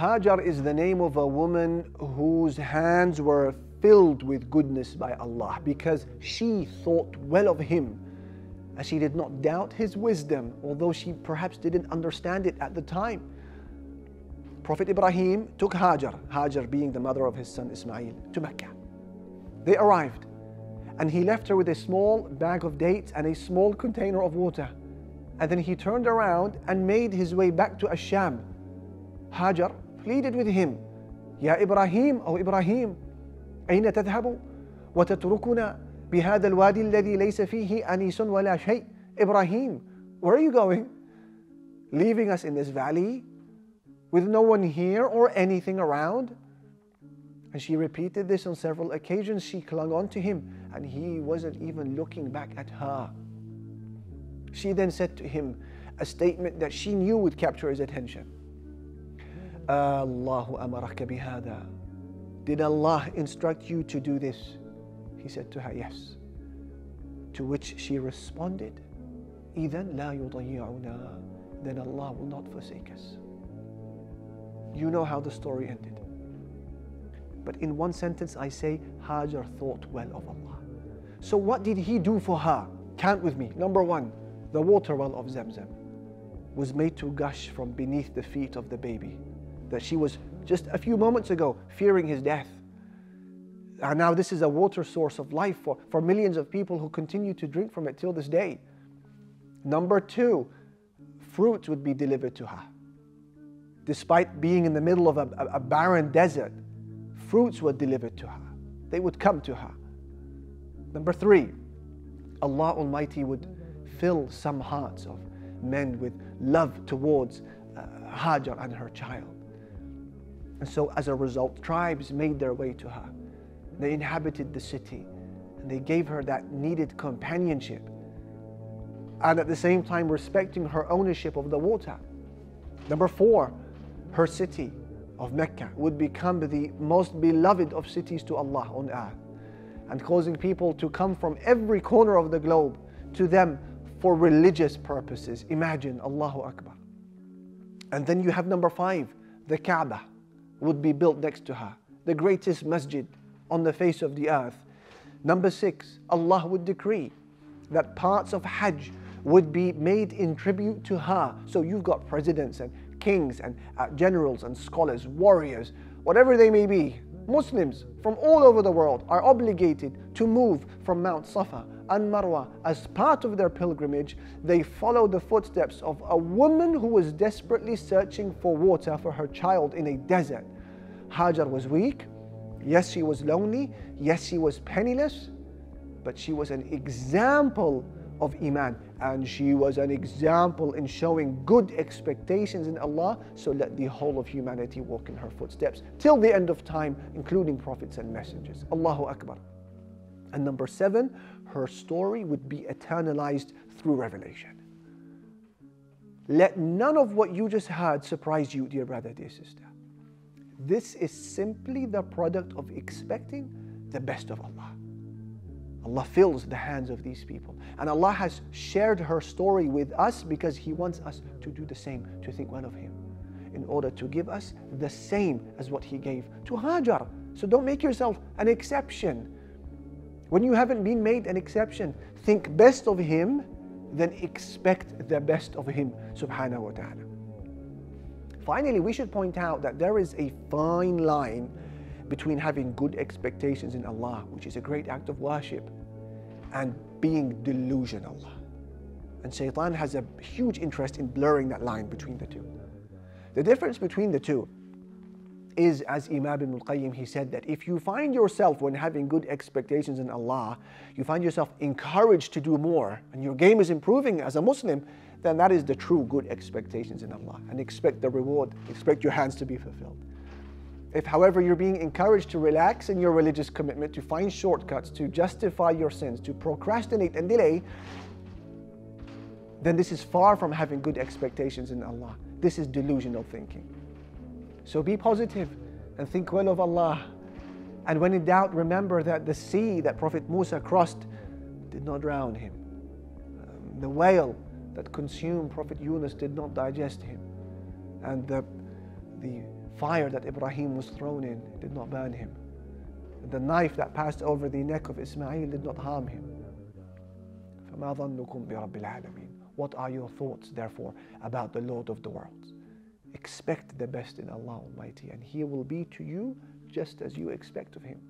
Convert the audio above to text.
Hajar is the name of a woman whose hands were filled with goodness by Allah because she thought well of him, and she did not doubt his wisdom, although she perhaps didn't understand it at the time. Prophet Ibrahim took Hajar being the mother of his son Ismail, to Mecca. They arrived, and he left her with a small bag of dates and a small container of water. And then he turned around and made his way back to Ash-Sham. Hajar pleaded with him, Ya Ibrahim, O Ibrahim, أين تذهب وتتركنا بهذا الوادي الذي ليس فيه أنيس ولا شيء. Ibrahim, where are you going? Leaving us in this valley with no one here or anything around? And she repeated this on several occasions. She clung on to him, and he wasn't even looking back at her. She then said to him a statement that she knew would capture his attention. Allahu amaraka bihada. Did Allah instruct you to do this? He said to her, yes. To which she responded, إِذَنْ لَا يُضَيِّعُنَا. Then Allah will not forsake us. You know how the story ended. But in one sentence I say, Hajar thought well of Allah. So what did he do for her? Count with me. Number one, the water well of Zamzam was made to gush from beneath the feet of the baby that she was just a few moments ago fearing his death. And now this is a water source of life for millions of people who continue to drink from it till this day. Number two, fruits would be delivered to her. Despite being in the middle of a barren desert, fruits were delivered to her. They would come to her. Number three, Allah Almighty would fill some hearts of men with love towards Hajar and her child. And so as a result, tribes made their way to her. They inhabited the city, and they gave her that needed companionship, and at the same time respecting her ownership of the water. Number four, her city of Mecca would become the most beloved of cities to Allah on earth, and causing people to come from every corner of the globe to them for religious purposes. Imagine, Allahu Akbar. And then you have number five, the Kaaba would be built next to her, the greatest masjid on the face of the earth. Number six, Allah would decree that parts of Hajj would be made in tribute to her. So you've got presidents and kings and generals and scholars, warriors, whatever they may be, Muslims from all over the world are obligated to move from Mount Safa and Marwa. As part of their pilgrimage, they follow the footsteps of a woman who was desperately searching for water for her child in a desert. Hajar was weak. Yes, she was lonely. Yes, she was penniless. But she was an example of Iman, and she was an example in showing good expectations in Allah. So let the whole of humanity walk in her footsteps till the end of time, including prophets and messengers. Allahu Akbar. And number seven, her story would be eternalized through revelation. Let none of what you just heard surprise you, dear brother, dear sister. This is simply the product of expecting the best of Allah. Allah fills the hands of these people. And Allah has shared her story with us because He wants us to do the same, to think well of Him, in order to give us the same as what He gave to Hajar. So don't make yourself an exception. When you haven't been made an exception, think best of Him, then expect the best of Him, subhanahu wa ta'ala. Finally, we should point out that there is a fine line between having good expectations in Allah, which is a great act of worship, and being delusional. And Shaitan has a huge interest in blurring that line between the two. The difference between the two is, as Imam Ibn al-Qayyim, he said that if you find yourself, when having good expectations in Allah, you find yourself encouraged to do more, and your game is improving as a Muslim, then that is the true good expectations in Allah, and expect the reward, expect your hands to be fulfilled. If, however, you're being encouraged to relax in your religious commitment, to find shortcuts, to justify your sins, to procrastinate and delay, then this is far from having good expectations in Allah. This is delusional thinking. So be positive and think well of Allah. And when in doubt, remember that the sea that Prophet Musa crossed did not drown him. The whale that consumed Prophet Yunus did not digest him. And the fire that Ibrahim was thrown in did not burn him. The knife that passed over the neck of Ismail did not harm him. فَمَا ظَنُّكُمْ بِرَبِّ الْعَالَمِينَ. What are your thoughts, therefore, about the Lord of the worlds? Expect the best in Allah Almighty, and He will be to you just as you expect of Him.